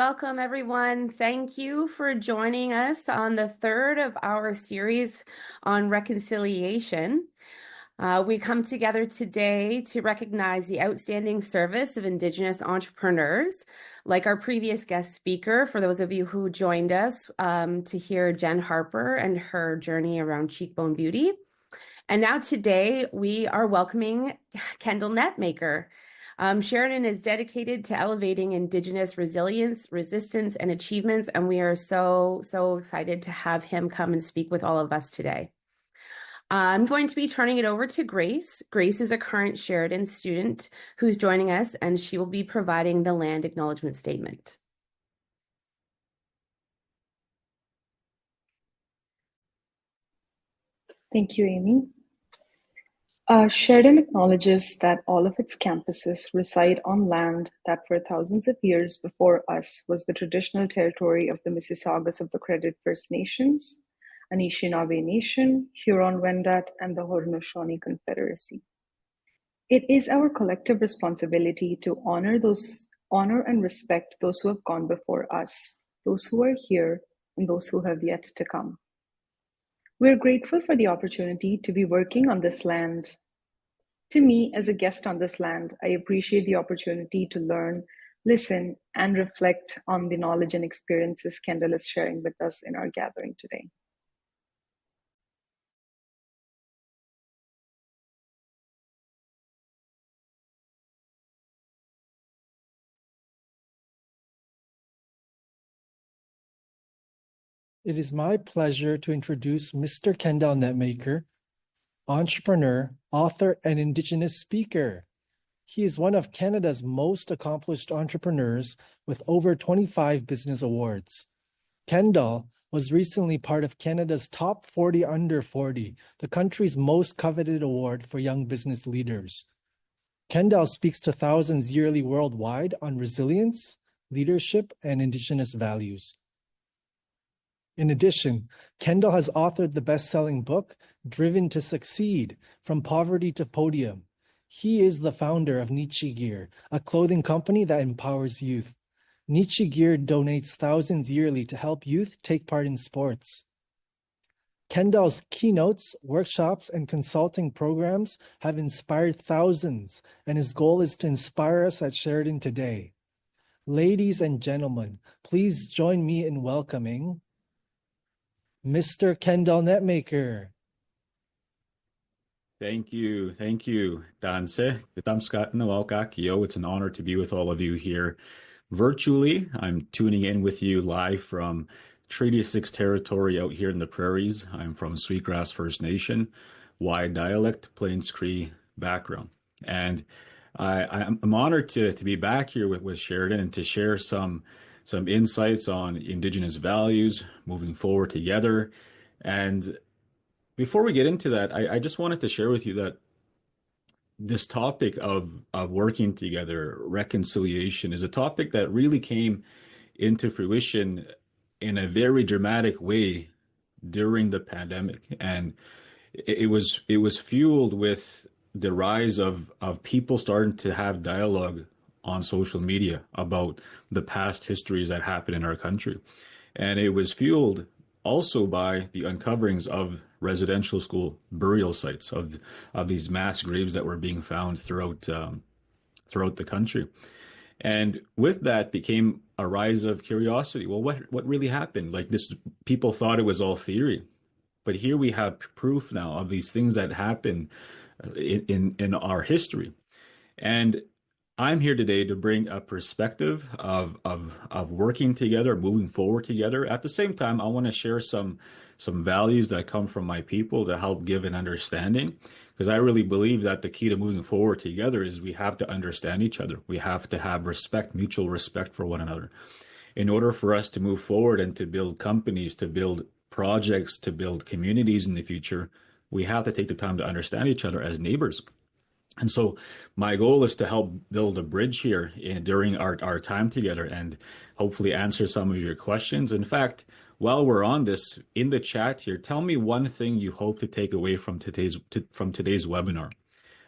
Welcome, everyone. Thank you for joining us on the third of our series on reconciliation. We come together today to recognize the outstanding service of Indigenous entrepreneurs, like our previous guest speaker, for those of you who joined us to hear Jen Harper and her journey around cheekbone beauty. And now today we are welcoming Kendal Netmaker. Sheridan is dedicated to elevating Indigenous resilience, resistance, and achievements, and we are so excited to have him come and speak with all of us today. I'm going to be turning it over to Grace. Grace is a current Sheridan student who's joining us, and she will be providing the land acknowledgement statement. Thank you, Amy. Sheridan acknowledges that all of its campuses reside on land that for thousands of years before us was the traditional territory of the Mississaugas of the Credit First Nations, Anishinaabe Nation, Huron-Wendat, and the Haudenosaunee Confederacy. It is our collective responsibility to honor and respect those who have gone before us, those who are here, and those who have yet to come. We're grateful for the opportunity to be working on this land. To me, as a guest on this land, I appreciate the opportunity to learn, listen, and reflect on the knowledge and experiences Kendal is sharing with us in our gathering today. It is my pleasure to introduce Mr. Kendal Netmaker, entrepreneur, author, and Indigenous speaker. He is one of Canada's most accomplished entrepreneurs with over 25 business awards. Kendal was recently part of Canada's Top 40 Under 40, the country's most coveted award for young business leaders. Kendal speaks to thousands yearly worldwide on resilience, leadership, and Indigenous values. In addition, Kendal has authored the best-selling book, Driven to Succeed, From Poverty to Podium. He is the founder of Nietzsche Gear, a clothing company that empowers youth. Nietzsche Gear donates thousands yearly to help youth take part in sports. Kendal's keynotes, workshops, and consulting programs have inspired thousands, and his goal is to inspire us at Sheridan today. Ladies and gentlemen, please join me in welcoming Mr. Kendal Netmaker. Thank you, Danse. It's an honor to be with all of you here virtually. I'm tuning in with you live from Treaty 6 territory out here in the prairies. I'm from Sweetgrass First Nation, Wide dialect, Plains Cree background. And I'm honored to be back here with Sheridan and to share some insights on Indigenous values, moving forward together. And before we get into that, I just wanted to share with you that this topic of working together, reconciliation, is a topic that really came into fruition in a very dramatic way during the pandemic. And it was fueled with the rise of people starting to have dialogue on social media about the past histories that happened in our country. And it was fueled also by the uncoverings of residential school burial sites, of these mass graves that were being found throughout the country. And with that became a rise of curiosity. Well, what really happened? Like, this, people thought it was all theory, but here we have proof now of these things that happened in our history. And I'm here today to bring a perspective of working together, moving forward together. At the same time, I want to share some values that come from my people to help give an understanding, because I really believe that the key to moving forward together is we have to understand each other. We have to have respect, mutual respect for one another. In order for us to move forward and to build companies, to build projects, to build communities in the future, we have to take the time to understand each other as neighbors. And so my goal is to help build a bridge here during our time together and hopefully answer some of your questions. In fact, while we're on this, in the chat here, tell me one thing you hope to take away from today's webinar.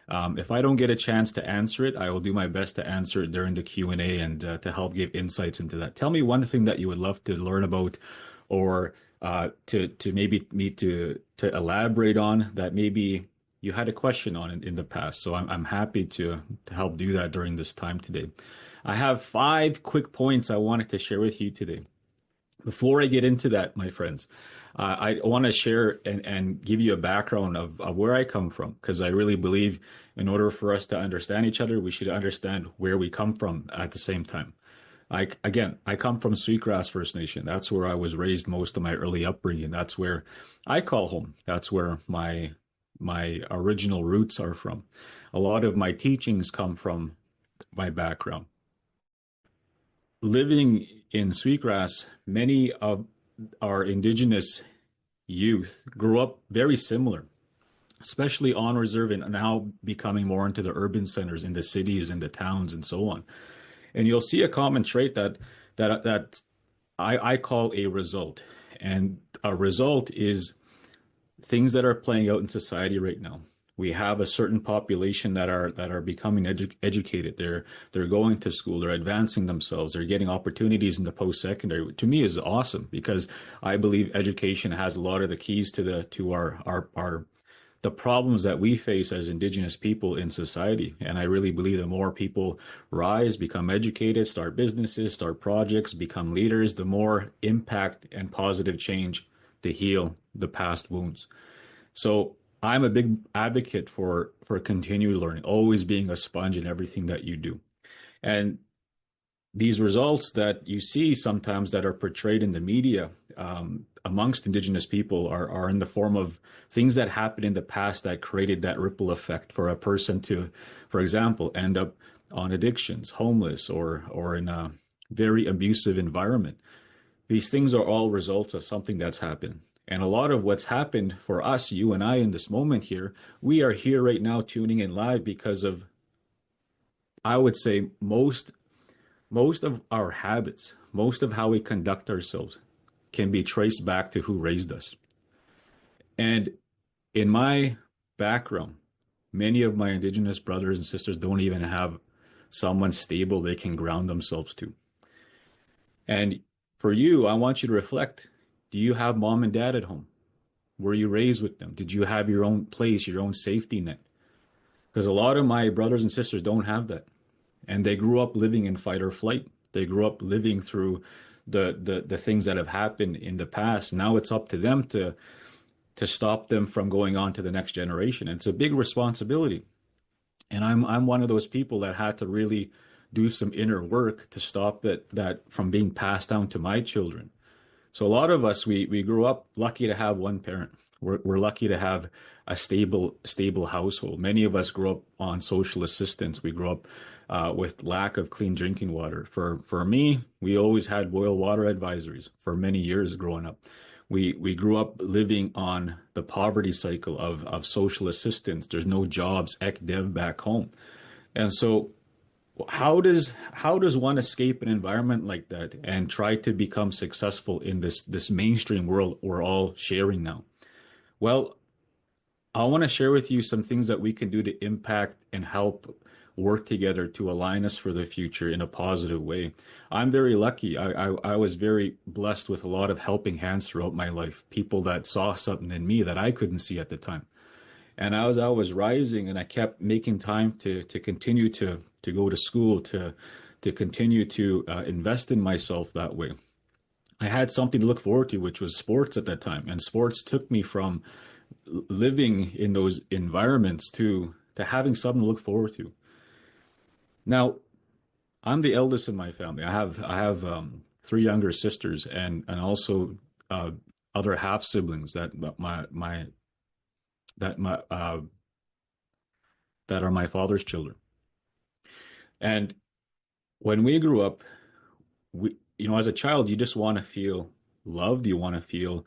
If I don't get a chance to answer it, I will do my best to answer it during the Q&A and to help give insights into that. Tell me one thing that you would love to learn about, or to maybe me to elaborate on that maybe you had a question on in the past. So I'm happy to help do that during this time today. I have 5 quick points I wanted to share with you today. Before I get into that, my friends, I want to share and give you a background of where I come from, because I really believe in order for us to understand each other, we should understand where we come from at the same time. I come from Sweetgrass First Nation. That's where I was raised most of my early upbringing. That's where I call home. That's where my original roots are from. A lot of my teachings come from my background. Living in Sweetgrass, many of our Indigenous youth grew up very similar, especially on reserve and now becoming more into the urban centers, in the cities and the towns and so on. And you'll see a common trait that I call a result. And a result is things that are playing out in society right now. We have a certain population that are becoming educated. They're going to school. They're advancing themselves. They're getting opportunities in the post-secondary. To me, is awesome, because I believe education has a lot of the keys to the problems that we face as Indigenous people in society. And I really believe the more people rise, become educated, start businesses, start projects, become leaders, the more impact and positive change to heal the past wounds. So I'm a big advocate for continued learning, always being a sponge in everything that you do. And these results that you see sometimes that are portrayed in the media amongst Indigenous people are in the form of things that happened in the past that created that ripple effect for a person to, for example, end up on addictions, homeless, or in a very abusive environment. These things are all results of something that's happened. And a lot of what's happened for us, you and I, in this moment here, we are here right now tuning in live because of, I would say, most of our habits, most of how we conduct ourselves can be traced back to who raised us. And in my background, many of my Indigenous brothers and sisters don't even have someone stable they can ground themselves to. And for you, I want you to reflect. Do you have mom and dad at home? Were you raised with them? Did you have your own place, your own safety net? Because a lot of my brothers and sisters don't have that. And they grew up living in fight or flight. They grew up living through the things that have happened in the past. Now it's up to them to stop them from going on to the next generation. And it's a big responsibility. And I'm one of those people that had to really do some inner work to stop that from being passed down to my children. So a lot of us, we grew up lucky to have one parent. We're lucky to have a stable household. Many of us grew up on social assistance. We grew up with lack of clean drinking water. For me, we always had boil water advisories for many years growing up. We grew up living on the poverty cycle of social assistance. There's no jobs, dev back home. And so how does one escape an environment like that and try to become successful in this mainstream world we're all sharing now? Well, I want to share with you some things that we can do to impact and help work together to align us for the future in a positive way. I'm very lucky. I was very blessed with a lot of helping hands throughout my life, people that saw something in me that I couldn't see at the time. And as I was rising, and I kept making time to continue to go to school, to continue to invest in myself that way, I had something to look forward to, which was sports at that time. And sports took me from living in those environments to having something to look forward to. Now, I'm the eldest in my family. I have 3 younger sisters and also other half siblings that that my that are my father's children. And when we grew up, as a child, you just want to feel loved. You want to feel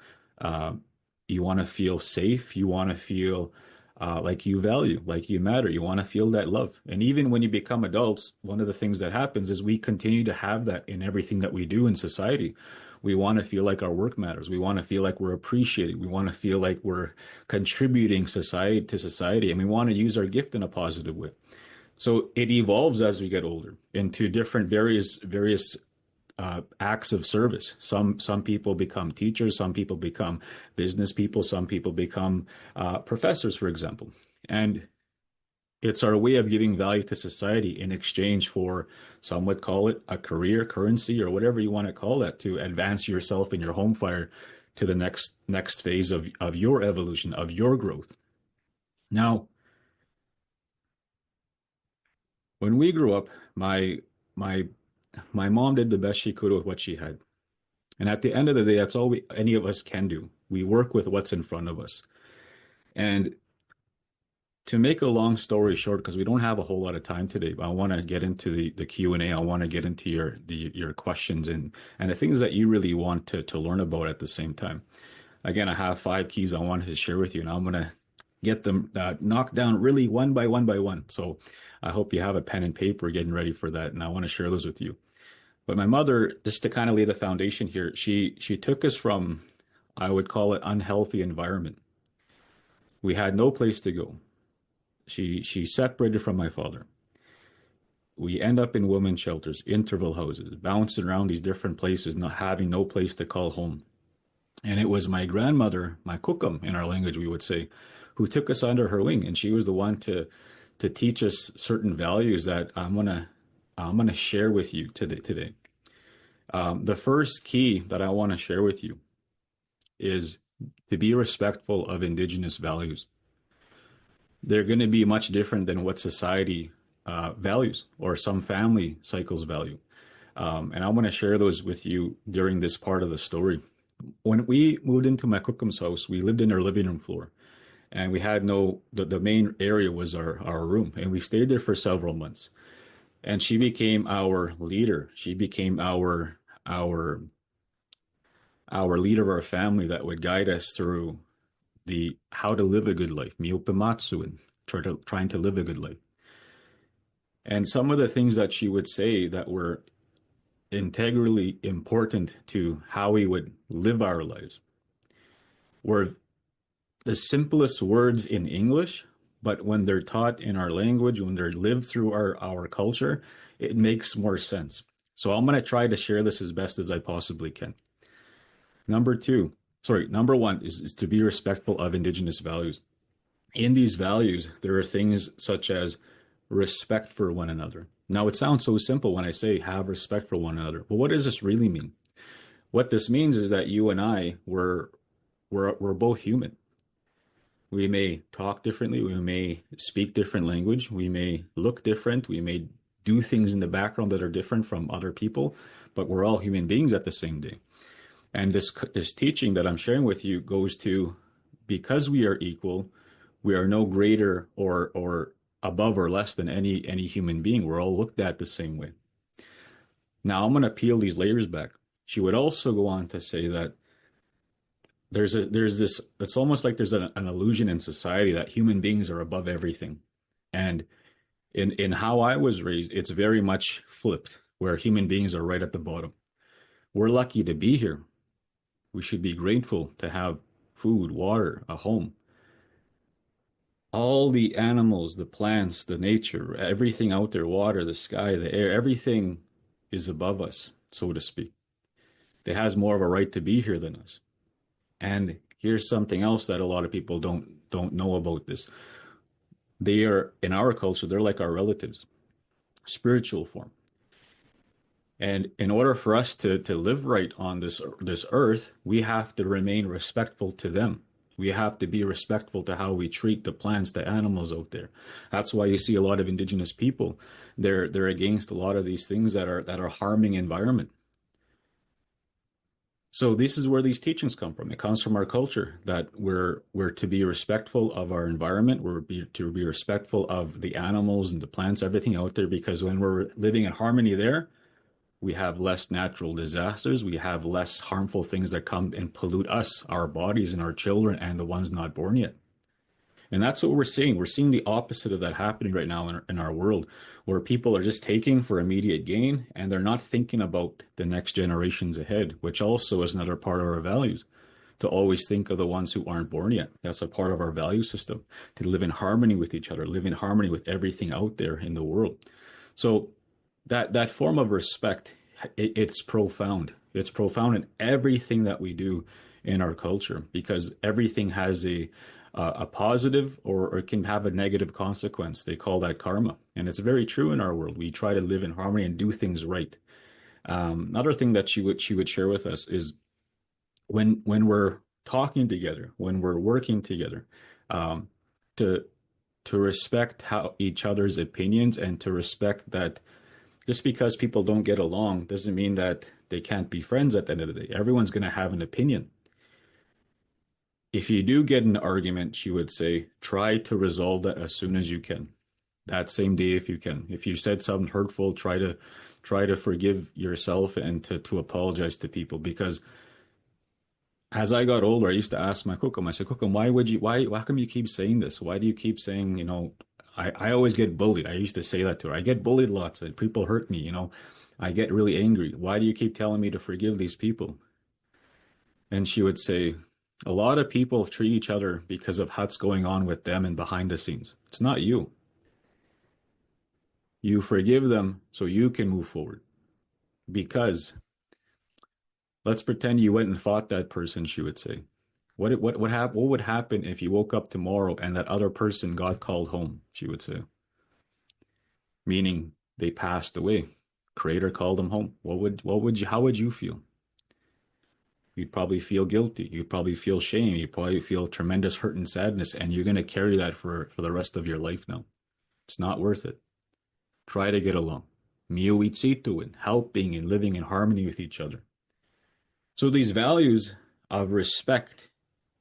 safe. You want to feel like you value, like you matter. You want to feel that love. And even when you become adults, one of the things that happens is we continue to have that in everything that we do in society. We want to feel like our work matters. We want to feel like we're appreciated. We want to feel like we're contributing society to society, and we want to use our gift in a positive way. So it evolves as we get older into different various acts of service. Some people become teachers, some people become business people, some people become professors, for example. And it's our way of giving value to society in exchange for, some would call it a career, currency, or whatever you want to call it, to advance yourself in your home fire to the next phase of your evolution, of your growth. Now, when we grew up, my my mom did the best she could with what she had. And at the end of the day, that's all any of us can do. We work with what's in front of us. And to make a long story short, because we don't have a whole lot of time today, but I want to get into the Q&A. I want to get into your questions and the things that you really want to learn about at the same time. Again, I have 5 keys I wanted to share with you, and I'm going to get them knocked down really one by one by one. So I hope you have a pen and paper getting ready for that, and I want to share those with you. But my mother, just to kind of lay the foundation here, she took us from, I would call it, unhealthy environment. We had no place to go. She separated from my father. We end up in women's shelters, interval houses, bouncing around these different places, not having no place to call home. And it was my grandmother, my Kokum in our language, we would say, who took us under her wing, and she was the one to teach us certain values that I'm gonna share with you today. The first key that I want to share with you is to be respectful of Indigenous values. They're going to be much different than what society values or some family cycles value. And I want to share those with you during this part of the story. When we moved into my Kokum's house, we lived in our living room floor. And we had the main area was our room. And we stayed there for several months. And she became our leader. She became our leader of our family that would guide us through the how to live a good life, miopimatsuin, trying to live a good life. And some of the things that she would say that were integrally important to how we would live our lives were the simplest words in English, but when they're taught in our language, when they're lived through our culture, it makes more sense. So I'm going to try to share this as best as I possibly can. Number one is to be respectful of Indigenous values. In these values, there are things such as respect for one another. Now, it sounds so simple when I say have respect for one another, but what does this really mean? What this means is that you and I we're both human. We may talk differently, we may speak different language, we may look different, we may do things in the background that are different from other people, but we're all human beings at the same day. And this teaching that I'm sharing with you goes to, because we are equal, we are no greater or above or less than any human being. We're all looked at the same way. Now I'm going to peel these layers back. She would also go on to say that there's this, it's almost like there's an illusion in society that human beings are above everything. And in how I was raised, it's very much flipped, where human beings are right at the bottom. We're lucky to be here. We should be grateful to have food, water, a home. All the animals, the plants, the nature, everything out there, water, the sky, the air, everything is above us, so to speak. It has more of a right to be here than us. And here's something else that a lot of people don't know about this. They are, in our culture, they're like our relatives, spiritual form. And in order for us to live right on this earth, we have to remain respectful to them. We have to be respectful to how we treat the plants, the animals out there. That's why you see a lot of Indigenous people. They're against a lot of these things that are harming environment. So this is where these teachings come from. It comes from our culture, that we're to be respectful of our environment. We're to be respectful of the animals and the plants, everything out there, because when we're living in harmony there, we have less natural disasters. We have less harmful things that come and pollute us, our bodies, and our children, and the ones not born yet. And that's what we're seeing. We're seeing the opposite of that happening right now in our world, where people are just taking for immediate gain and they're not thinking about the next generations ahead, which also is another part of our values. To always think of the ones who aren't born yet. That's a part of our value system. To live in harmony with each other, live in harmony with everything out there in the world. So that form of respect, it's profound. It's profound in everything that we do in our culture, because everything has a positive or it can have a negative consequence. They call that karma, and it's very true in our world. We try to live in harmony and do things right. Another thing that she would share with us is when we're talking together, when we're working together, um, to respect how each other's opinions, and to respect that just because people don't get along doesn't mean that they can't be friends at the end of the day. Everyone's going to have an opinion. If you do get an argument, she would say, try to resolve that as soon as you can. That same day if you can. If you said something hurtful, try to forgive yourself and to apologize to people, because as I got older, I used to ask my Kokum, I said, Kokum, why come you keep saying this? Why do you keep saying, I always get bullied. I used to say that to her. I get bullied lots and people hurt me, I get really angry. Why do you keep telling me to forgive these people? And she would say, a lot of people treat each other because of what's going on with them and behind the scenes. It's not you. You forgive them so you can move forward. Because let's pretend you went and fought that person, she would say. What would happen if you woke up tomorrow and that other person got called home, she would say. Meaning they passed away. Creator called them home. How would you feel? You'd probably feel guilty. You'd probably feel shame. You'd probably feel tremendous hurt and sadness, and you're going to carry that for the rest of your life now. It's not worth it. Try to get along. Miuitsituin, helping and living in harmony with each other. So these values of respect,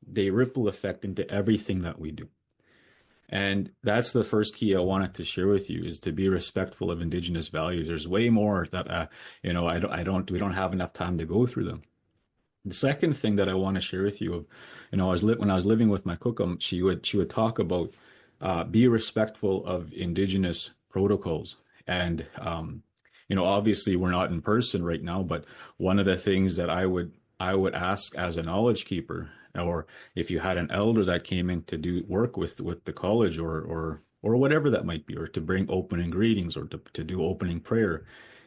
they ripple effect into everything that we do. And that's the first key I wanted to share with you, is to be respectful of Indigenous values. There's way more that, we don't have enough time to go through them. The second thing that I want to share with you, when I was living with my Kokum, she would talk about be respectful of Indigenous protocols. And obviously we're not in person right now, but one of the things that I would ask as a knowledge keeper, or if you had an elder that came in to do work with the college or whatever that might be, or to bring opening greetings, or to do opening prayer,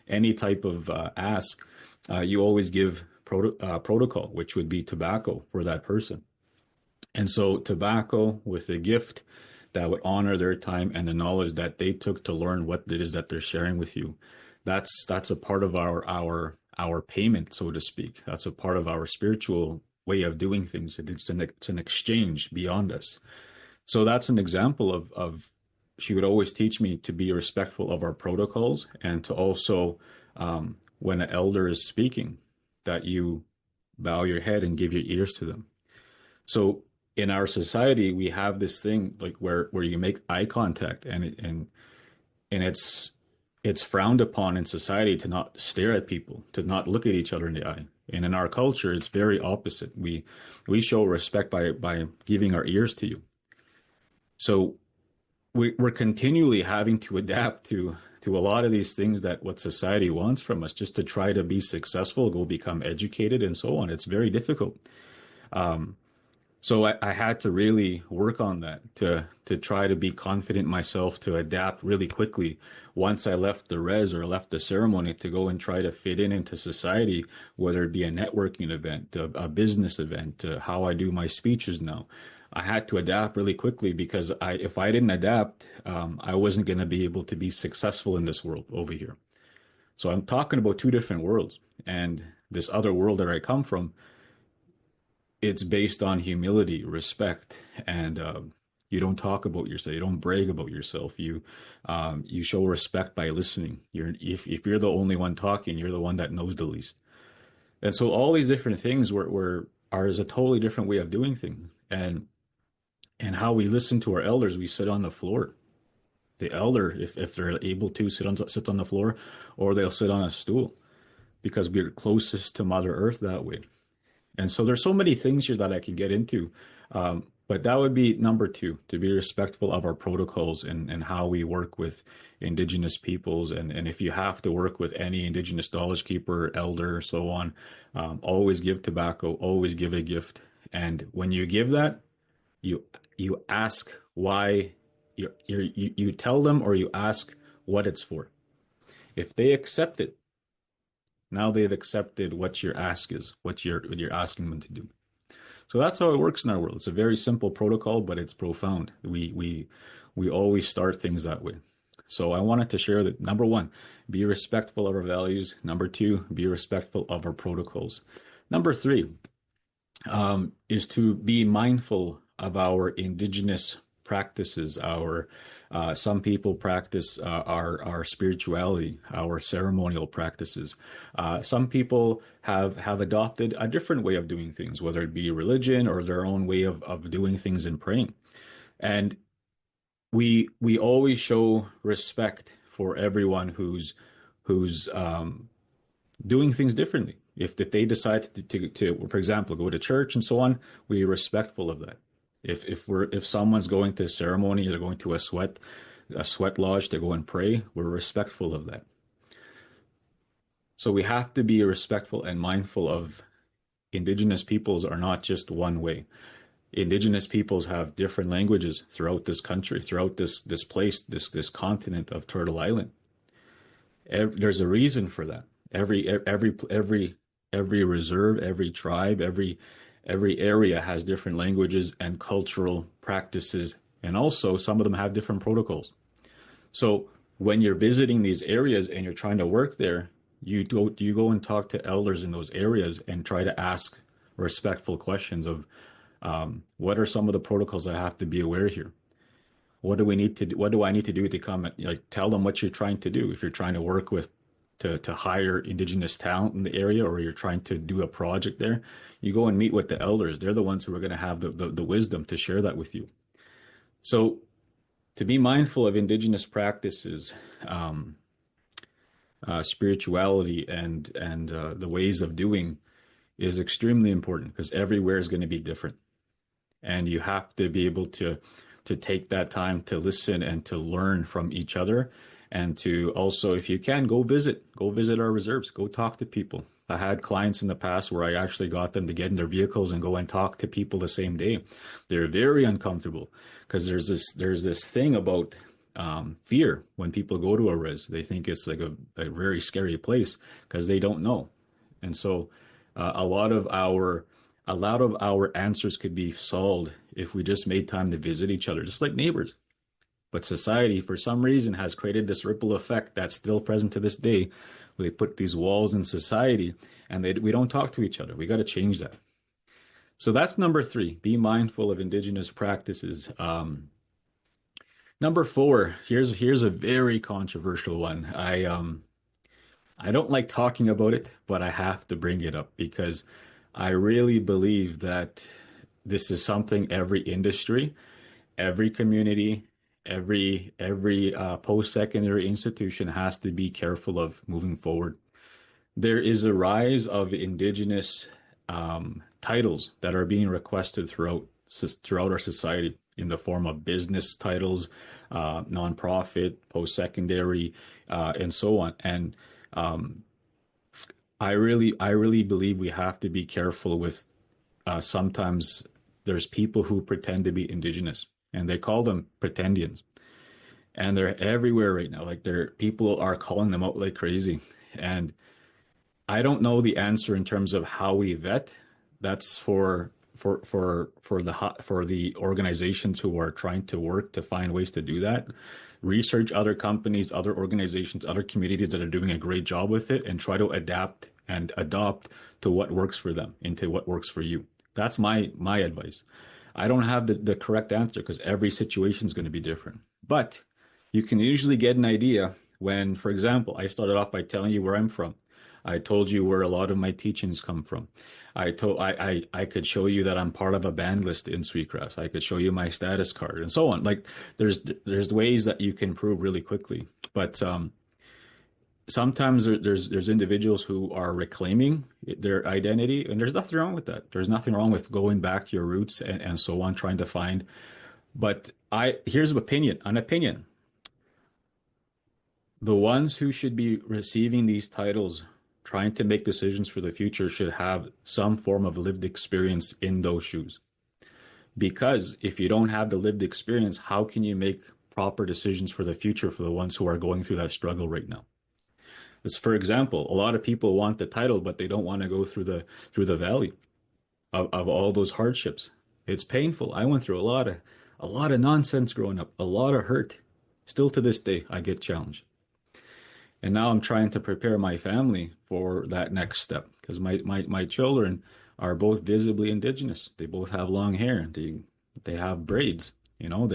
any type of ask, you always give protocol, which would be tobacco for that person. And so tobacco with a gift that would honor their time and the knowledge that they took to learn what it is that they're sharing with you. That's a part of our payment, so to speak. That's a part of our spiritual way of doing things. It's an exchange beyond us. So that's an example of she would always teach me to be respectful of our protocols, and to also, when an elder is speaking, that you bow your head and give your ears to them. So in our society, we have this thing like where you make eye contact, and it's frowned upon in society to not stare at people, to not look at each other in the eye. And in our culture, it's very opposite. We show respect by giving our ears to you. So we're continually having to adapt to a lot of these things that what society wants from us, just to try to be successful, go become educated, and so on. It's very difficult. So I had to really work on that, to try to be confident myself, to adapt really quickly once I left the res or left the ceremony, to go and try to fit into society, whether it be a networking event, a business event, how I do my speeches now. I had to adapt really quickly, because if I didn't adapt, I wasn't going to be able to be successful in this world over here. So I'm talking about two different worlds, and this other world that I come from, it's based on humility, respect, and you don't talk about yourself. You don't brag about yourself. You show respect by listening. If you're the only one talking, you're the one that knows the least. And so all these different things is a totally different way of doing things. And how we listen to our elders, we sit on the floor. The elder, if they're able to, sits on the floor, or they'll sit on a stool, because we're closest to Mother Earth that way. And so there's so many things here that I can get into. But that would be number two, to be respectful of our protocols and how we work with Indigenous peoples. And if you have to work with any Indigenous knowledge keeper, elder, so on, always give tobacco, always give a gift. And when you give that, you ask why, you tell them, or you ask what it's for. If they accept it, now they've accepted what your ask is, what you're asking them to do. So that's how it works in our world. It's a very simple protocol, but it's profound. We always start things that way. So I wanted to share that, number one, be respectful of our values. Number two, be respectful of our protocols. Number three, is to be mindful of our Indigenous practices. Some people practice our spirituality, our ceremonial practices. Some people have adopted a different way of doing things, whether it be religion or their own way of doing things and praying. And we always show respect for everyone who's doing things differently. If they decide to, for example, go to church and so on, we're respectful of that. If someone's going to a ceremony or going to a sweat lodge to go and pray, we're respectful of that. So we have to be respectful and mindful of Indigenous peoples are not just one way. Indigenous peoples have different languages throughout this country, throughout this place, this continent of Turtle Island. There's a reason for that. Every reserve, every tribe, every area has different languages and cultural practices, and also some of them have different protocols. So when you're visiting these areas and you're trying to work there, you go and talk to elders in those areas and try to ask respectful questions of what are some of the protocols I have to be aware here? What do I need to do to come and tell them what you're trying to do? If you're trying to work with to hire Indigenous talent in the area, or you're trying to do a project there, you go and meet with the elders. They're the ones who are going to have the wisdom to share that with you. So to be mindful of Indigenous practices, spirituality, and the ways of doing is extremely important, because everywhere is going to be different. And you have to be able to take that time to listen and to learn from each other, and to also, if you can, go visit our reserves, go talk to people. I had clients in the past where I actually got them to get in their vehicles and go and talk to people the same day. They're very uncomfortable, because there's this thing about fear when people go to a res. They think it's like a very scary place because they don't know. And so a lot of our answers could be solved if we just made time to visit each other, just like neighbors. But society, for some reason, has created this ripple effect that's still present to this day, where they put these walls in society and we don't talk to each other. We got to change that. So that's number three, be mindful of Indigenous practices. Number four, here's a very controversial one. I don't like talking about it, but I have to bring it up because I really believe that this is something every industry, every community, every post-secondary institution has to be careful of moving forward. There is a rise of Indigenous titles that are being requested throughout our society in the form of business titles, nonprofit, post-secondary, and so on. And I really believe we have to be careful with sometimes there's people who pretend to be Indigenous, and they call them pretendians. And they're everywhere right now. Like people are calling them out like crazy. And I don't know the answer in terms of how we vet. That's for the organizations who are trying to work to find ways to do that. Research other companies, other organizations, other communities that are doing a great job with it, and try to adapt and adopt to what works for them into what works for you. That's my advice. I don't have the correct answer because every situation is going to be different. But you can usually get an idea when, for example, I started off by telling you where I'm from. I told you where a lot of my teachings come from. I could show you that I'm part of a band list in Sweetgrass. I could show you my status card and so on. Like there's ways that you can prove really quickly. But sometimes there's individuals who are reclaiming their identity, and there's nothing wrong with that. There's nothing wrong with going back to your roots and so on, trying to find. But here's an opinion. The ones who should be receiving these titles, trying to make decisions for the future, should have some form of lived experience in those shoes. Because if you don't have the lived experience, how can you make proper decisions for the future for the ones who are going through that struggle right now? As for example, a lot of people want the title, but they don't want to go through the valley of all those hardships. It's painful. I went through a lot of nonsense growing up, a lot of hurt. Still to this day, I get challenged. And now I'm trying to prepare my family for that next step, because my children are both visibly Indigenous. They both have long hair. They have braids. You know,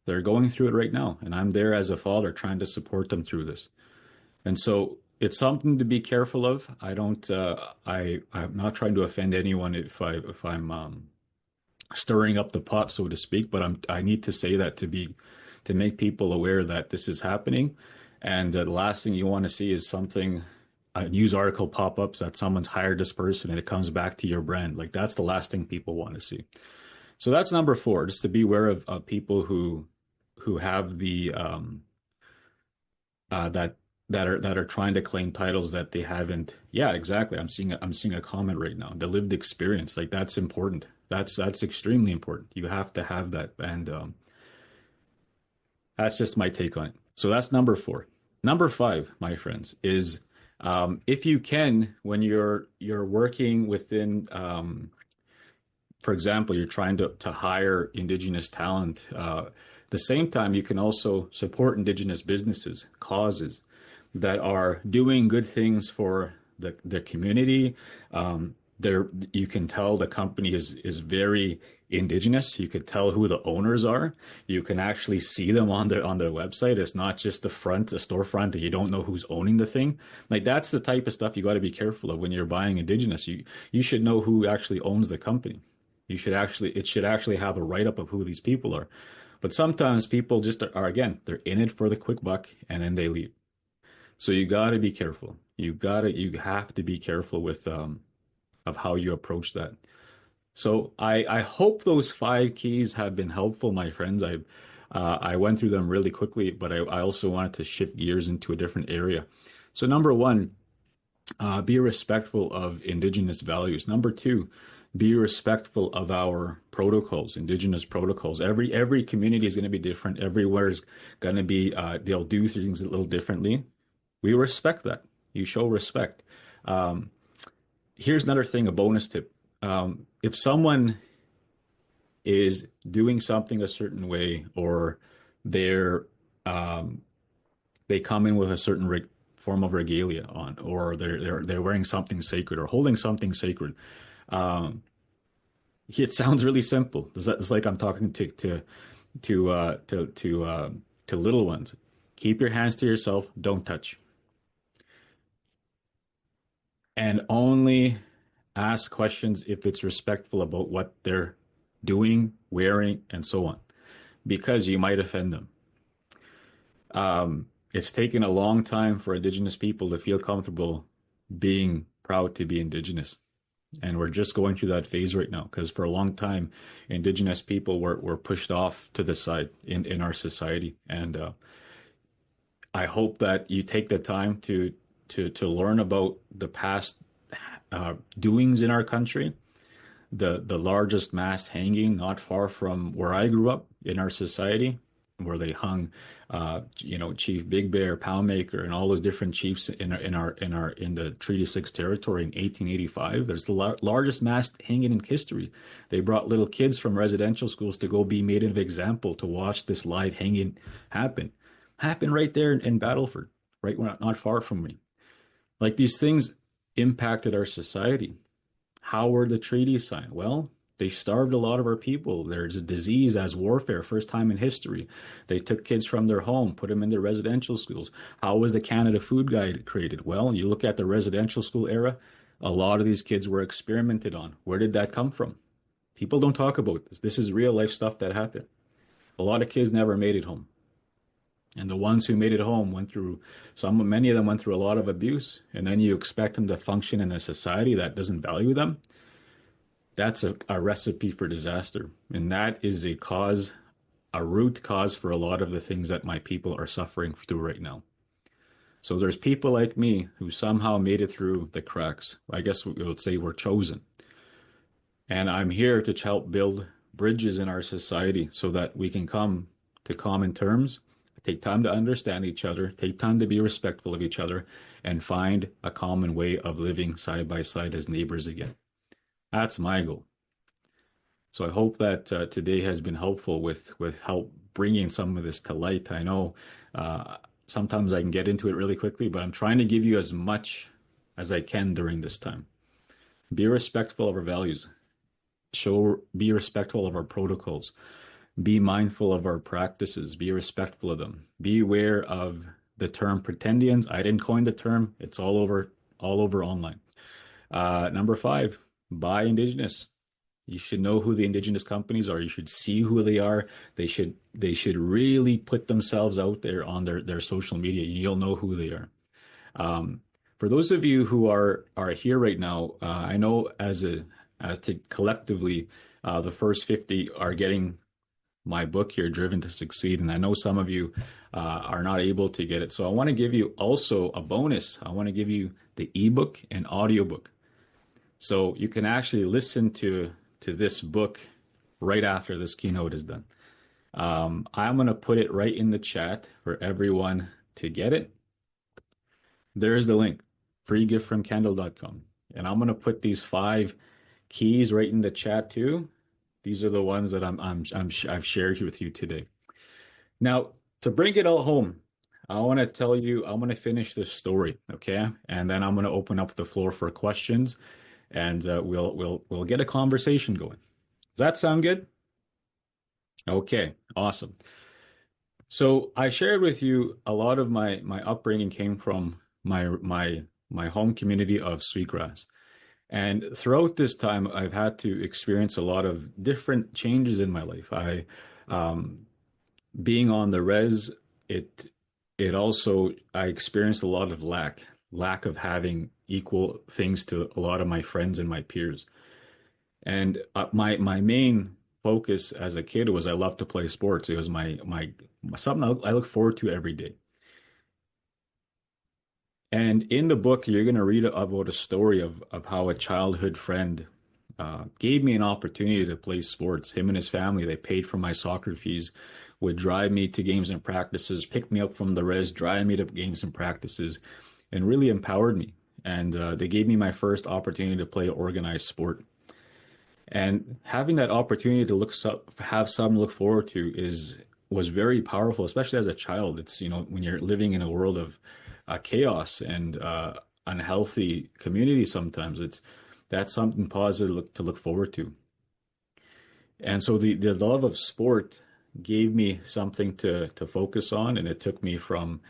they're going through it right now, and I'm there as a father trying to support them through this. And so it's something to be careful of. I'm not trying to offend anyone if I'm stirring up the pot, so to speak, but I need to say that to make people aware that this is happening. And the last thing you want to see is a news article pop up that someone's hired this person and it comes back to your brand. Like, that's the last thing people want to see. So that's number 4, just to be aware of people who have the that are trying to claim titles that they haven't. Yeah, exactly. I'm seeing a comment right now. The lived experience, like, that's important. That's extremely important. You have to have that, and that's just my take on it. So that's number 4. Number 5, my friends, is if you can, when you're working within, for example, you're trying to hire Indigenous talent. The same time, you can also support Indigenous businesses, causes that are doing good things for the community. You can tell the company is very Indigenous. You could tell who the owners are. You can actually see them on their website. It's not just a storefront that you don't know who's owning the thing. Like, that's the type of stuff you got to be careful of when you're buying Indigenous. You should know who actually owns the company. It should actually have a write-up of who these people are. But sometimes people just are, again, they're in it for the quick buck and then they leave. So you got to be careful. You have to be careful with of how you approach that. So I hope those 5 keys have been helpful, my friends. I went through them really quickly, but I also wanted to shift gears into a different area. So number 1, be respectful of Indigenous values. Number 2, be respectful of our protocols, Indigenous protocols. Every community is going to be different. Everywhere is going to be, they'll do things a little differently. We respect that. You show respect. Here's another thing, a bonus tip. If someone is doing something a certain way, or they come in with a certain form of regalia on, or they're wearing something sacred or holding something sacred, it sounds really simple. It's like I'm talking to little ones. Keep your hands to yourself. Don't touch. And only ask questions if it's respectful about what they're doing, wearing, and so on, because you might offend them. It's taken a long time for Indigenous people to feel comfortable being proud to be Indigenous. And we're just going through that phase right now, because for a long time, Indigenous people were pushed off to the side in our society. And I hope that you take the time to learn about the past doings in our country. The largest mast hanging not far from where I grew up in our society, where they hung, Chief Big Bear, Poundmaker, and all those different chiefs in the Treaty 6 territory in 1885. There's the largest mast hanging in history. They brought little kids from residential schools to go be made an example, to watch this live hanging happen right there in Battleford, right not far from me. Like, these things impacted our society. How were the treaties signed? Well, they starved a lot of our people. There's a disease as warfare, first time in history. They took kids from their home, put them in their residential schools. How was the Canada Food Guide created? Well, you look at the residential school era, a lot of these kids were experimented on. Where did that come from? People don't talk about this. This is real life stuff that happened. A lot of kids never made it home. And the ones who made it home many of them went through a lot of abuse. And then you expect them to function in a society that doesn't value them. That's a recipe for disaster. And that is a root cause for a lot of the things that my people are suffering through right now. So there's people like me who somehow made it through the cracks. I guess we would say we're chosen. And I'm here to help build bridges in our society so that we can come to common terms, take time to understand each other, take time to be respectful of each other, and find a common way of living side by side as neighbors again. That's my goal. So I hope that today has been helpful with help bringing some of this to light. I know sometimes I can get into it really quickly, but I'm trying to give you as much as I can during this time. Be respectful of our values. Be respectful of our protocols. Be mindful of our practices. Be respectful of them. Be aware of the term pretendians. I didn't coin the term. It's all over online. Number 5, buy Indigenous. You should know who the Indigenous companies are. You should see who they are. They should really put themselves out there on their social media. You'll know who they are. For those of you who are here right now, I know as to collectively, the first 50 are getting my book here, Driven to Succeed, and I know some of you are not able to get it. So I want to give you also a bonus. I want to give you the ebook and audiobook, so you can actually listen to this book right after this keynote is done. I'm going to put it right in the chat for everyone to get it. There's the link, freegiftfromkendal.com. And I'm going to put these 5 keys right in the chat too. These are the ones that I've shared with you today. Now, to bring it all home, I want to tell you, I'm going to finish this story, okay? And then I'm going to open up the floor for questions, and we'll get a conversation going. Does that sound good? Okay, awesome. So I shared with you a lot of my upbringing came from my home community of Sweetgrass. And throughout this time, I've had to experience a lot of different changes in my life. Being on the res, I experienced a lot of lack of having equal things to a lot of my friends and my peers. And my main focus as a kid was I loved to play sports. It was my something I look forward to every day. And in the book, you're going to read about a story of how a childhood friend gave me an opportunity to play sports. Him and his family, they paid for my soccer fees, would drive me to games and practices, pick me up from the res, drive me to games and practices, and really empowered me. And they gave me my first opportunity to play organized sport. And having that opportunity to have something to look forward to was very powerful, especially as a child. It's, when you're living in a world of chaos and unhealthy community, sometimes that's something positive to look forward to. And so the love of sport gave me something to focus on, and it took me from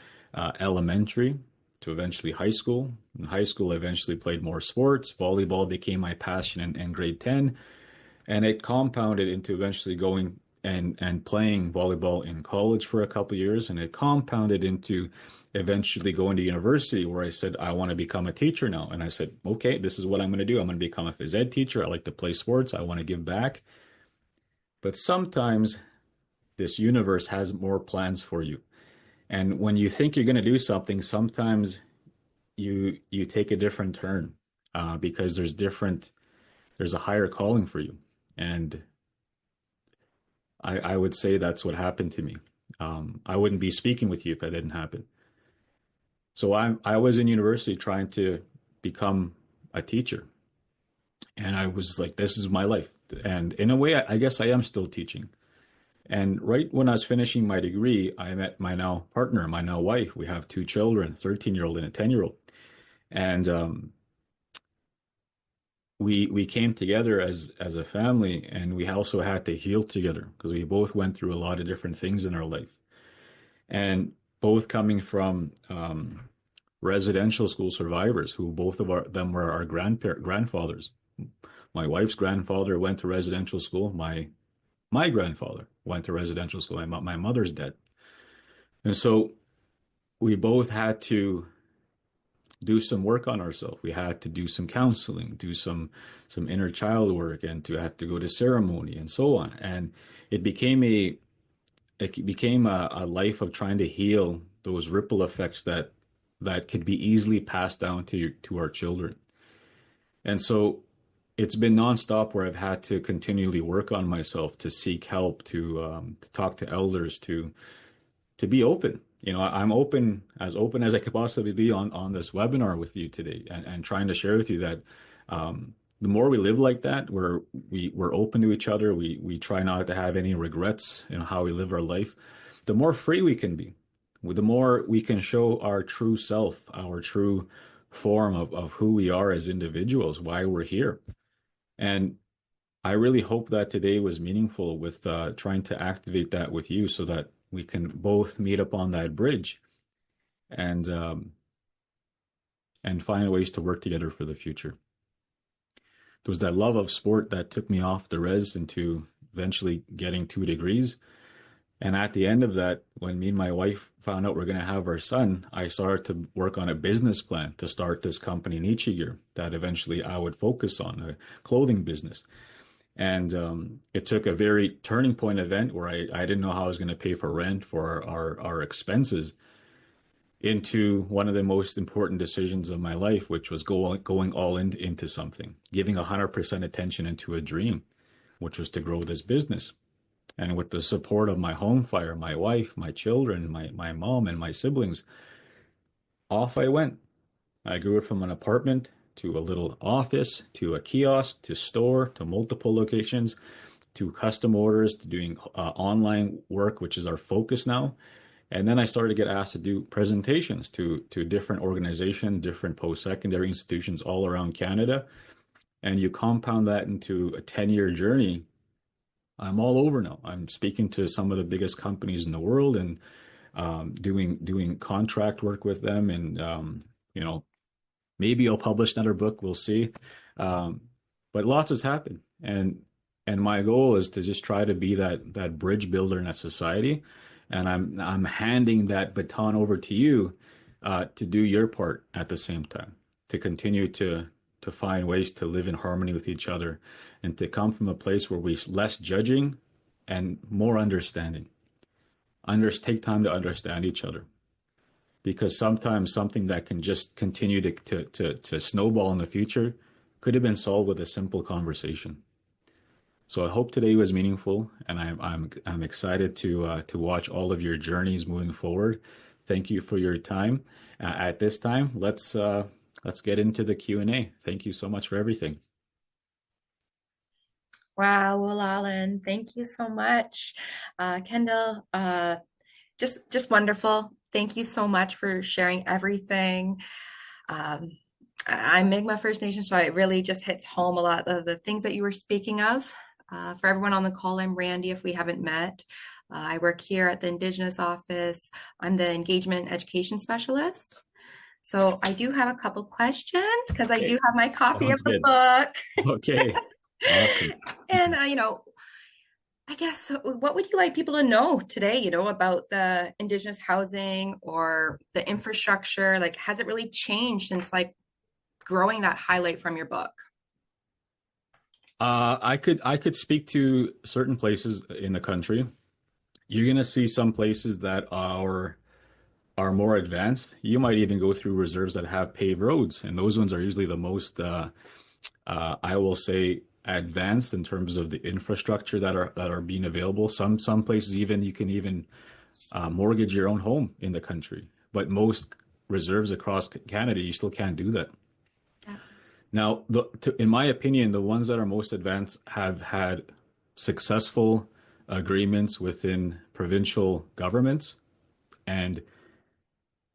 elementary to eventually high school. In high school, I eventually played more sports. Volleyball became my passion in grade 10, and it compounded into eventually going and playing volleyball in college for a couple of years, and it compounded into eventually going to university, where I said, I want to become a teacher now. And I said, okay, this is what I'm going to do. I'm going to become a phys ed teacher. I like to play sports. I want to give back. But sometimes this universe has more plans for you. And when you think you're going to do something, sometimes you take a different turn because there's a higher calling for you. And I would say that's what happened to me. I wouldn't be speaking with you if that didn't happen. So I was in university trying to become a teacher. And I was like, this is my life. And in a way, I guess I am still teaching. And right when I was finishing my degree, I met my now partner, my now wife. We have 2 children, a 13-year-old and a 10-year-old. And we came together as a family, and we also had to heal together because we both went through a lot of different things in our life. And both coming from residential school survivors, who both of them were our grandfathers. My wife's grandfather went to residential school. My grandfather went to residential school. My mother's dead. And so we both had to do some work on ourselves. We had to do some counseling, do some inner child work, and to have to go to ceremony and so on. And it became a life of trying to heal those ripple effects that could be easily passed down to our children. And so it's been nonstop where I've had to continually work on myself, to seek help, to talk to elders, to be open. I'm open as I could possibly be on this webinar with you today, and trying to share with you that the more we live like that, we're open to each other, we try not to have any regrets in how we live our life, the more free we can be, the more we can show our true self, our true form of who we are as individuals, why we're here. And I really hope that today was meaningful with trying to activate that with you so that we can both meet up on that bridge and find ways to work together for the future. It was that love of sport that took me off the res into eventually getting 2 degrees. And at the end of that, when me and my wife found out we're going to have our son, I started to work on a business plan to start this company in Ichigear that eventually I would focus on, a clothing business. And it took a very turning point event where I didn't know how I was going to pay for rent, for our expenses, into one of the most important decisions of my life, which was going all into something, giving 100% attention into a dream, which was to grow this business. And with the support of my home fire, my wife, my children, my mom, and my siblings, off I went. I grew it from an apartment to a little office, to a kiosk, to store, to multiple locations, to custom orders, to doing online work, which is our focus now. And then I started to get asked to do presentations to different organizations, different post-secondary institutions all around Canada. And you compound that into a 10-year journey. I'm all over now. I'm speaking to some of the biggest companies in the world and doing contract work with them. And, maybe I'll publish another book. We'll see. But lots has happened. And my goal is to just try to be that bridge builder in that society. And I'm handing that baton over to you to do your part at the same time, to continue to find ways to live in harmony with each other and to come from a place where we less judging and more understanding. Take time to understand each other. Because sometimes something that can just continue to snowball in the future could have been solved with a simple conversation. So I hope today was meaningful, and I'm excited to watch all of your journeys moving forward. Thank you for your time. At this time, let's get into the Q&A. Thank you so much for everything. Wow, well, Alan, thank you so much. Kendal, just wonderful. Thank you so much for sharing everything. I'm Mi'kmaq First Nation, so it really just hits home a lot of the things that you were speaking of. For everyone on the call, I'm Randy, if we haven't met. I work here at the Indigenous office. I'm the engagement education specialist. So I do have a couple questions because I do have my copy of the book. Okay, awesome. And, I guess, what would you like people to know today, about the Indigenous housing or the infrastructure? Like, has it really changed since growing that highlight from your book? I could speak to certain places in the country. You're going to see some places that are more advanced. You might even go through reserves that have paved roads, and those ones are usually the most, I will say, advanced in terms of the infrastructure that are being available. Some places you can mortgage your own home in the country, but most reserves across Canada, you still can't do that. Yeah. Now, in my opinion, the ones that are most advanced have had successful agreements within provincial governments and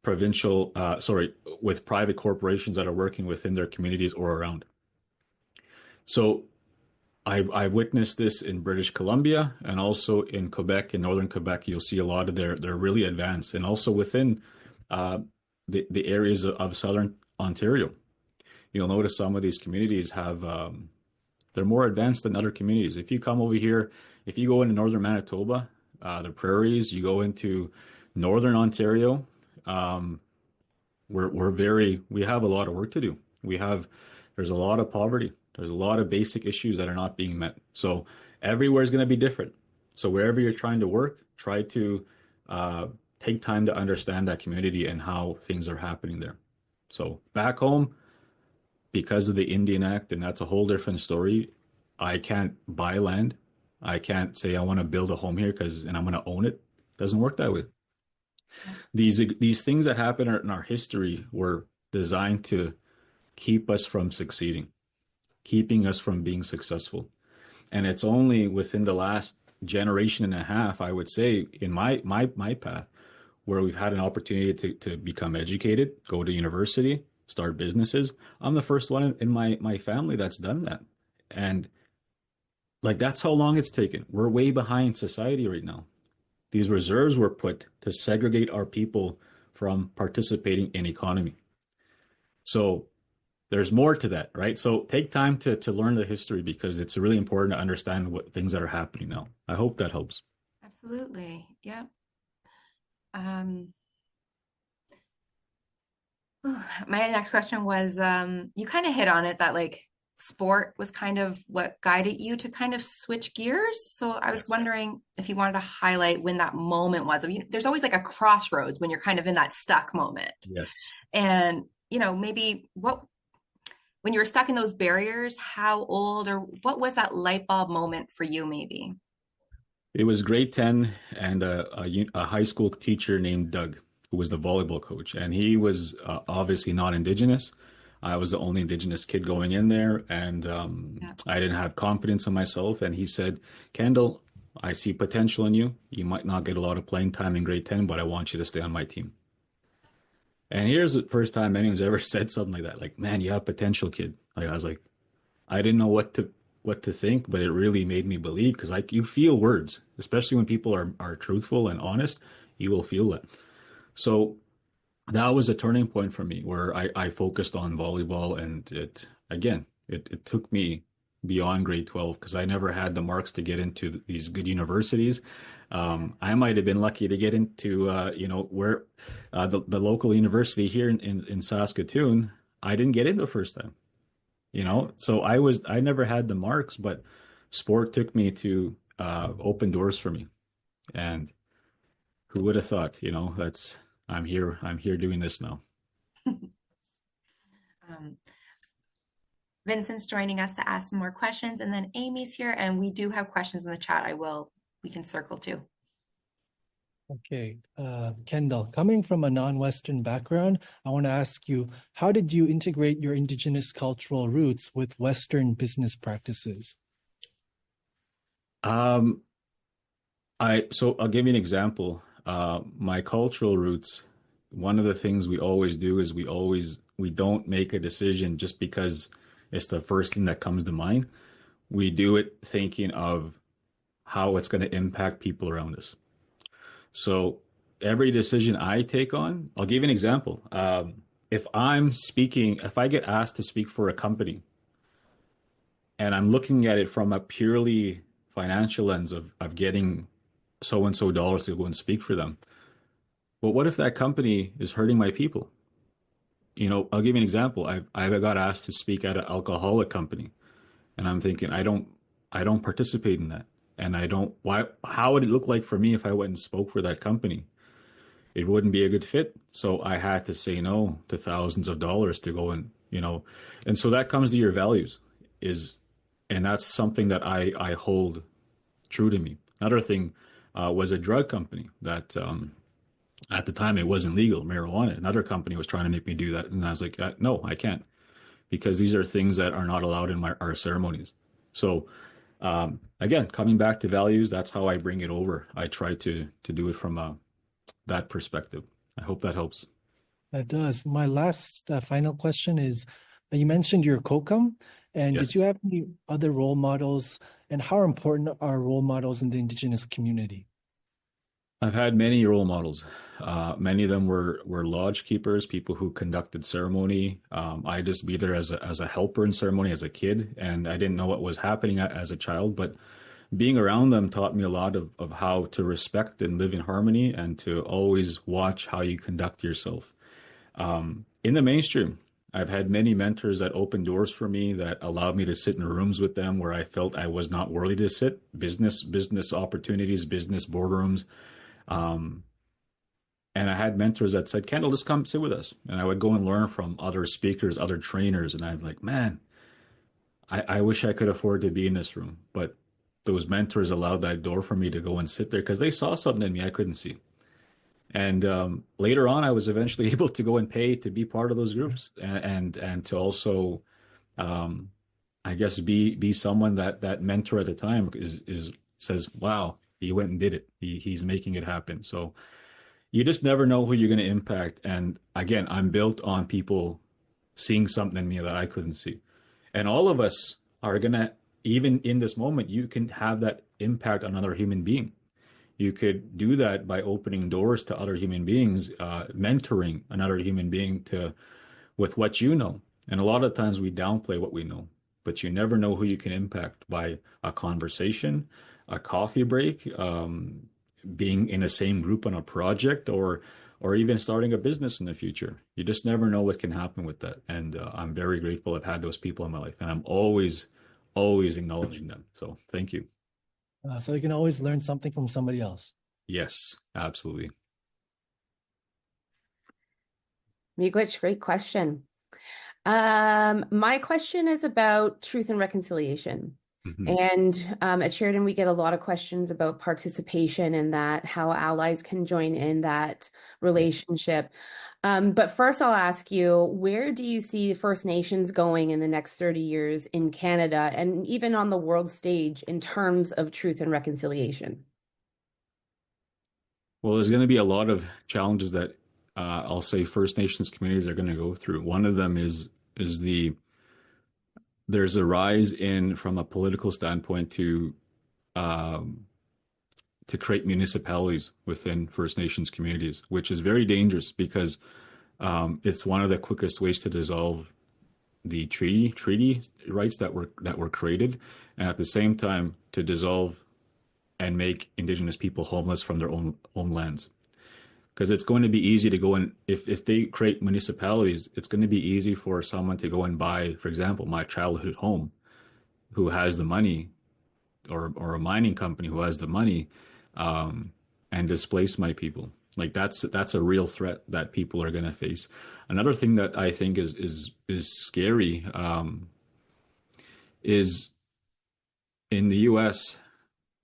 with private corporations that are working within their communities or around. So I've witnessed this in British Columbia and also in Quebec, in northern Quebec. You'll see a lot of they're really advanced, and also within the areas of southern Ontario. You'll notice some of these communities have they're more advanced than other communities. If you come over here, if you go into northern Manitoba, the prairies, you go into Northern Ontario, we have a lot of work to do. There's a lot of poverty. There's a lot of basic issues that are not being met. So everywhere is going to be different. So wherever you're trying to work, try to take time to understand that community and how things are happening there. So back home, because of the Indian Act, and that's a whole different story, I can't buy land. I can't say I want to build a home here and I'm going to own it. It doesn't work that way. These things that happen in our history were designed to keep us from succeeding, keeping us from being successful. And it's only within the last generation and a half, I would say, in my path, where we've had an opportunity to become educated, go to university, start businesses. I'm the first one in my family that's done that. And like, that's how long it's taken. We're way behind society right now. These reserves were put to segregate our people from participating in economy. So there's more to that, right? So take time to learn the history, because it's really important to understand what things that are happening now. I hope that helps. Absolutely. Yeah. My next question was, you kind of hit on it, that like sport was kind of what guided you to kind of switch gears. So I was wondering if you wanted to highlight when that moment was. I mean, there's always like a crossroads when you're kind of in that stuck moment. Yes. And, maybe when you were stuck in those barriers, how old or what was that light bulb moment for you, maybe? It was grade 10, and a high school teacher named Doug, who was the volleyball coach. And he was obviously not Indigenous. I was the only Indigenous kid going in there, and I didn't have confidence in myself. And he said, Kendal, I see potential in you. You might not get a lot of playing time in grade 10, but I want you to stay on my team. And here's the first time anyone's ever said something like that. Like, man, you have potential, kid. Like, I was like, I didn't know what to think, but it really made me believe, because like, you feel words, especially when people are truthful and honest, you will feel it. So that was a turning point for me, where I focused on volleyball, and it took me beyond grade 12, because I never had the marks to get into these good universities. I might have been lucky to get into where the local university here in Saskatoon. I didn't get in the first time. So I never had the marks, but sport took me to open doors for me. And who would have thought, I'm here doing this now. Vincent's joining us to ask some more questions, and then Amy's here, and we do have questions in the chat. We can circle too. Okay, Kendal, coming from a non-Western background, I want to ask you, how did you integrate your Indigenous cultural roots with Western business practices? So I'll give you an example. My cultural roots, one of the things we always do is we don't make a decision just because it's the first thing that comes to mind. We do it thinking of how it's going to impact people around us. So every decision I take on, I'll give you an example. If I get asked to speak for a company, and I'm looking at it from a purely financial lens of getting so-and-so dollars to go and speak for them. But what if that company is hurting my people? I'll give you an example. I got asked to speak at an alcoholic company, and I'm thinking, I don't participate in that. And how would it look like for me if I went and spoke for that company? It wouldn't be a good fit. So I had to say no to thousands of dollars to go and, and so that comes to your values and that's something that I hold true to me. Another thing was a drug company that, at the time it wasn't legal, marijuana. Another company was trying to make me do that. And I was like, no, I can't, because these are things that are not allowed in our ceremonies. So, again, coming back to values, that's how I bring it over. I try to do it from that perspective. I hope that helps. That does. My last final question is, you mentioned your Kokum, and Yes. did you have any other role models, and how important are role models in the Indigenous community? I've had many role models. Many of them were lodge keepers, people who conducted ceremony. I just be there as a helper in ceremony as a kid, and I didn't know what was happening as a child. But being around them taught me a lot of how to respect and live in harmony and to always watch how you conduct yourself. In the mainstream, I've had many mentors that opened doors for me that allowed me to sit in rooms with them where I felt I was not worthy to sit. Business opportunities, business boardrooms. Um, and I had mentors that said, Kendall, just come sit with us. And I would go and learn from other speakers, other trainers. And I'm like, man, I wish I could afford to be in this room. But those mentors allowed that door for me to go and sit there because they saw something in me I couldn't see. And later on, I was eventually able to go and pay to be part of those groups and to also, um, I guess, be someone that mentor at the time is says, wow, he went and did it. He's making it happen. So you just never know who you're going to impact. And again, I'm built on people seeing something in me that I couldn't see. And all of us are going to, even in this moment, you can have that impact on another human being. You could do that by opening doors to other human beings, mentoring another human being to with what you know. And a lot of times we downplay what we know, but you never know who you can impact by a conversation, a coffee break, being in the same group on a project, or even starting a business in the future. You just never know what can happen with that. And I'm very grateful I've had those people in my life, and I'm always acknowledging them. So thank you. So you can always learn something from somebody else. Yes, absolutely. Miigwech, great question. My question is about truth and reconciliation. Mm-hmm. And at Sheridan, we get a lot of questions about participation and that, how allies can join in that relationship. But first, I'll ask you, where do you see First Nations going in the next 30 years in Canada and even on the world stage in terms of truth and reconciliation? Well, there's going to be a lot of challenges that I'll say First Nations communities are going to go through. One of them is there's a rise in from a political standpoint um, to create municipalities within First Nations communities, which is very dangerous because it's one of the quickest ways to dissolve the treaty rights that were created, and at the same time to dissolve and make Indigenous people homeless from their own lands. Because it's going to be easy to go and if they create municipalities, it's going to be easy for someone to go and buy, for example, my childhood home, who has the money, or a mining company who has the money, and displace my people. Like that's a real threat that people are going to face. Another thing that I think is scary is in the U.S.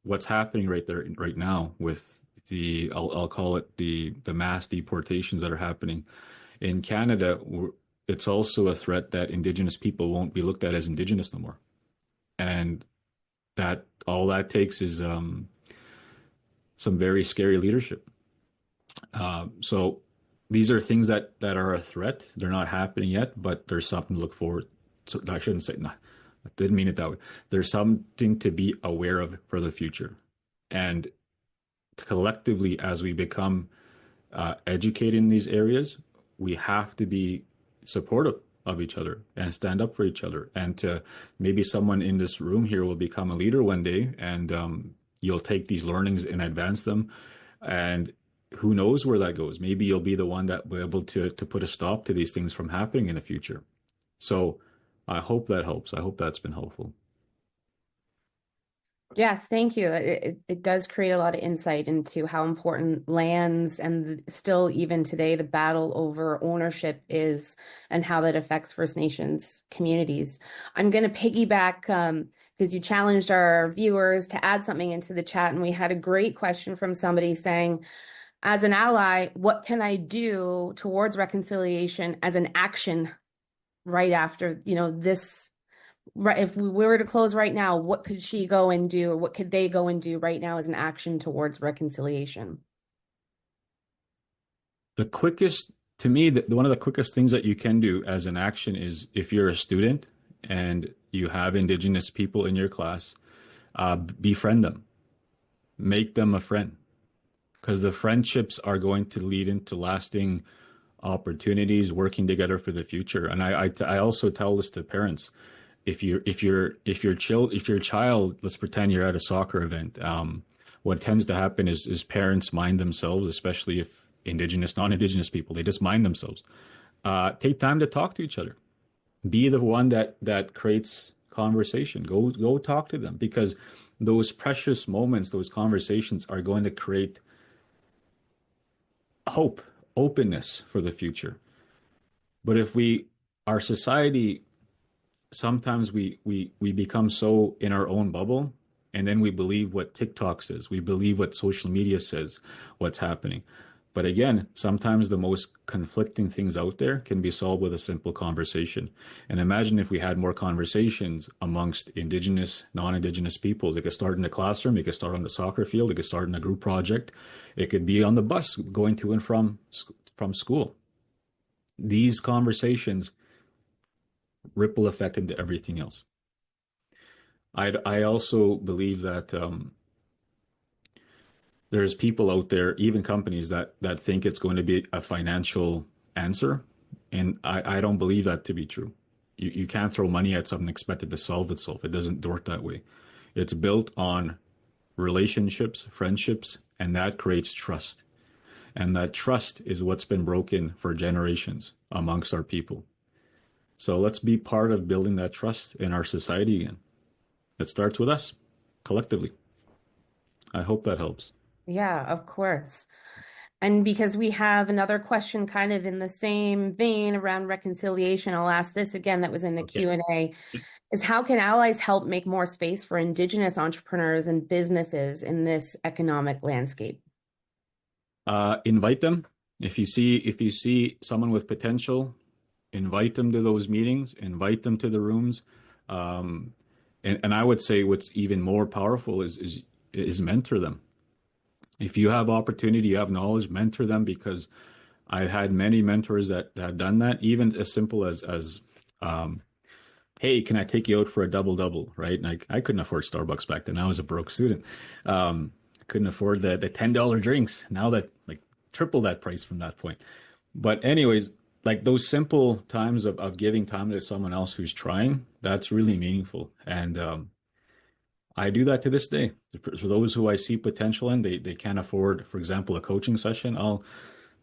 what's happening right there right now with I'll call it the mass deportations that are happening in Canada. It's also a threat that Indigenous people won't be looked at as Indigenous no more, and that all that takes is some very scary leadership. So these are things that are a threat. They're not happening yet, but there's something to look forward. So I shouldn't say, nah, I didn't mean it that way. There's something to be aware of for the future, and collectively, as we become educated in these areas, we have to be supportive of each other and stand up for each other. And to maybe someone in this room here will become a leader one day, and you'll take these learnings and advance them. And who knows where that goes? Maybe you'll be the one that will be able to put a stop to these things from happening in the future. So I hope that helps. I hope that's been helpful. Yes, thank you. It does create a lot of insight into how important lands and still even today the battle over ownership is and how that affects First Nations communities. I'm going to piggyback because you challenged our viewers to add something into the chat, and we had a great question from somebody saying, as an ally, what can I do towards reconciliation as an action right after, this? Right, if we were to close right now, what could she go and do, or what could they go and do right now as an action towards reconciliation? The quickest, to me, one of the quickest things that you can do as an action is if you're a student and you have Indigenous people in your class, befriend them, make them a friend, because the friendships are going to lead into lasting opportunities, working together for the future. And I also tell this to parents. if your child, let's pretend you're at a soccer event, what tends to happen is parents mind themselves, especially if Indigenous, non-Indigenous people, they just mind themselves. Take time to talk to each other. Be the one that creates conversation. Go talk to them, because those precious moments, those conversations are going to create hope, openness for the future. But if our society, sometimes we become so in our own bubble, and then we believe what TikTok says, we believe what social media says, what's happening. But again, sometimes the most conflicting things out there can be solved with a simple conversation. And imagine if we had more conversations amongst Indigenous, non-Indigenous peoples. It could start in the classroom, it could start on the soccer field, it could start in a group project, it could be on the bus going to and from school. These conversations ripple effect into everything else. I also believe that there's people out there, even companies that think it's going to be a financial answer, and I don't believe that to be true. You can't throw money at something expected to solve itself. It doesn't work that way. It's built on relationships, friendships, and that creates trust. And that trust is what's been broken for generations amongst our people. So let's be part of building that trust in our society again. It starts with us, collectively. I hope that helps. Yeah, of course. And because we have another question kind of in the same vein around reconciliation, I'll ask this again that was in the Q&A, is how can allies help make more space for Indigenous entrepreneurs and businesses in this economic landscape? Invite them. If you see someone with potential, invite them to those meetings, invite them to the rooms. And I would say what's even more powerful is mentor them. If you have opportunity, you have knowledge, mentor them, because I've had many mentors that have done that, even as simple as hey, can I take you out for a double, right? And I couldn't afford Starbucks back then. I was a broke student. Couldn't afford the $10 drinks. Now that, like, triple that price from that point. But anyways, like those simple times of giving time to someone else who's trying, that's really meaningful. And I do that to this day. For those who I see potential in, they can't afford, for example, a coaching session.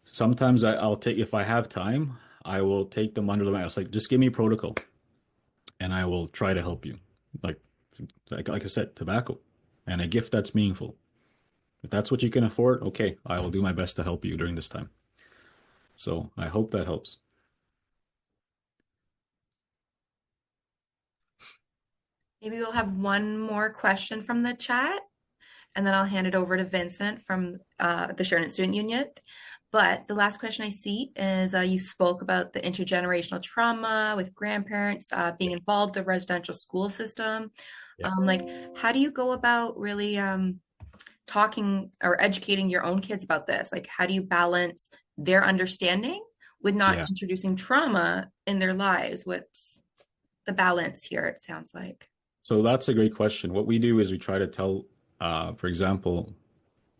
Sometimes I'll take, if I have time, I will take them under the wing. It's like, just give me protocol and I will try to help you. Like I said, tobacco and a gift that's meaningful. If that's what you can afford, okay, I will do my best to help you during this time. So I hope that helps. Maybe we'll have one more question from the chat, and then I'll hand it over to Vincent from the Sheridan Student Union. But the last question I see is you spoke about the intergenerational trauma with grandparents being involved in the residential school system. Like, how do you go about really talking or educating your own kids about this? Like, how do you balance their understanding with not introducing trauma in their lives? What's the balance here, it sounds like? So that's a great question. What we do is we try to tell, for example,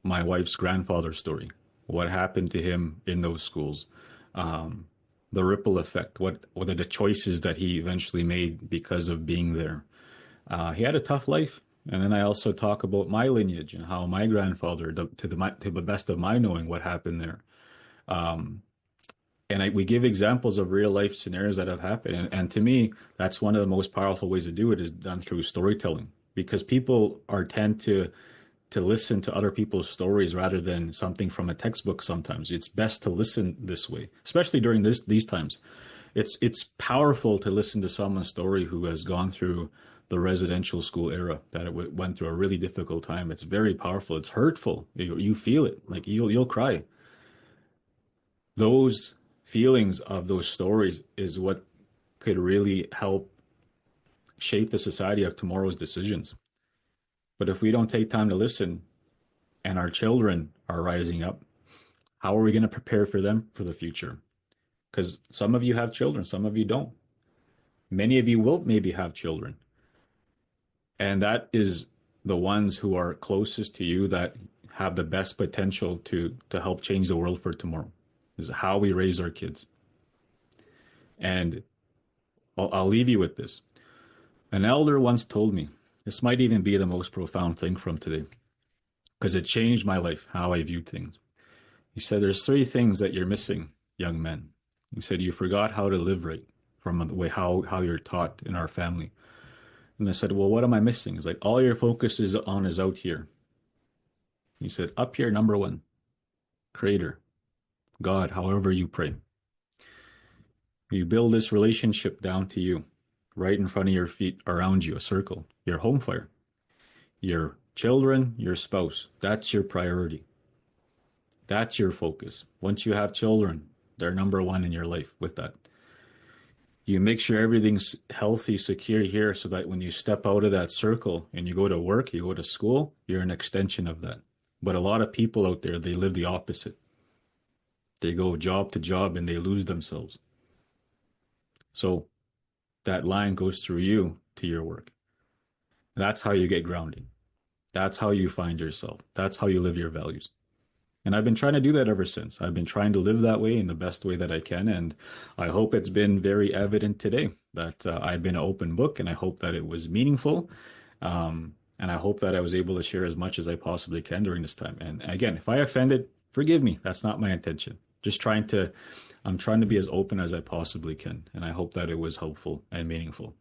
my wife's grandfather's story, what happened to him in those schools, the ripple effect, what are the choices that he eventually made because of being there. He had a tough life. And then I also talk about my lineage and how my grandfather, to the best of my knowing, what happened there. And we give examples of real life scenarios that have happened. And to me, that's one of the most powerful ways to do it, is done through storytelling, because people tend to listen to other people's stories rather than something from a textbook. Sometimes it's best to listen this way, especially during these times. It's powerful to listen to someone's story who has gone through the residential school era, that it went through a really difficult time. It's very powerful. It's hurtful. You feel it, like you'll cry. Those feelings of those stories is what could really help shape the society of tomorrow's decisions. But if we don't take time to listen, and our children are rising up, how are we going to prepare for them for the future? Because some of you have children, some of you don't. Many of you will maybe have children. And that is the ones who are closest to you, that have the best potential to help change the world for tomorrow, is how we raise our kids. And I'll leave you with this. An elder once told me, this might even be the most profound thing from today, because it changed my life, how I viewed things. He said, there's three things that you're missing, young men. He said, you forgot how to live right from the way how you're taught in our family. And I said, well, what am I missing? He's like, all your focus is on is out here. He said, up here, number one, Creator, God, however you pray. You build this relationship down to you, right in front of your feet, around you, a circle, your home fire, your children, your spouse. That's your priority. That's your focus. Once you have children, they're number one in your life with that. You make sure everything's healthy, secure here so that when you step out of that circle and you go to work, you go to school, you're an extension of that. But a lot of people out there, they live the opposite. They go job to job and they lose themselves. So that line goes through you to your work. That's how you get grounded. That's how you find yourself. That's how you live your values. And I've been trying to do that ever since. I've been trying to live that way in the best way that I can. And I hope it's been very evident today that I've been an open book, and I hope that it was meaningful. And I hope that I was able to share as much as I possibly can during this time. And again, if I offended, forgive me. That's not my intention. I'm trying to be as open as I possibly can. And I hope that it was helpful and meaningful.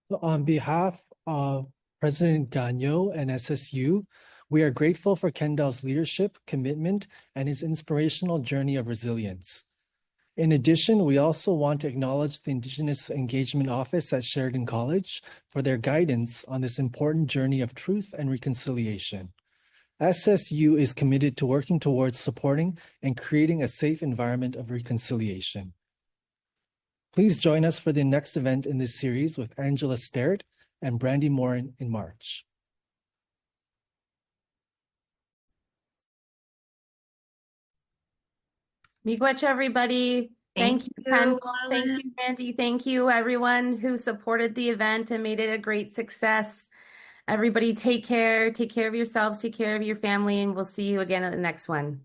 So on behalf of President Gagnon and SSU, we are grateful for Kendal's leadership, commitment, and his inspirational journey of resilience. In addition, we also want to acknowledge the Indigenous Engagement Office at Sheridan College for their guidance on this important journey of truth and reconciliation. SSU is committed to working towards supporting and creating a safe environment of reconciliation. Please join us for the next event in this series with Angela Sterrett and Brandy Morin in March. Miigwech, everybody. Thank you, Kendall. Thank Alan. you, Brandy. Thank you, everyone who supported the event and made it a great success. Everybody take care. Take care of yourselves. Take care of your family, and we'll see you again at the next one.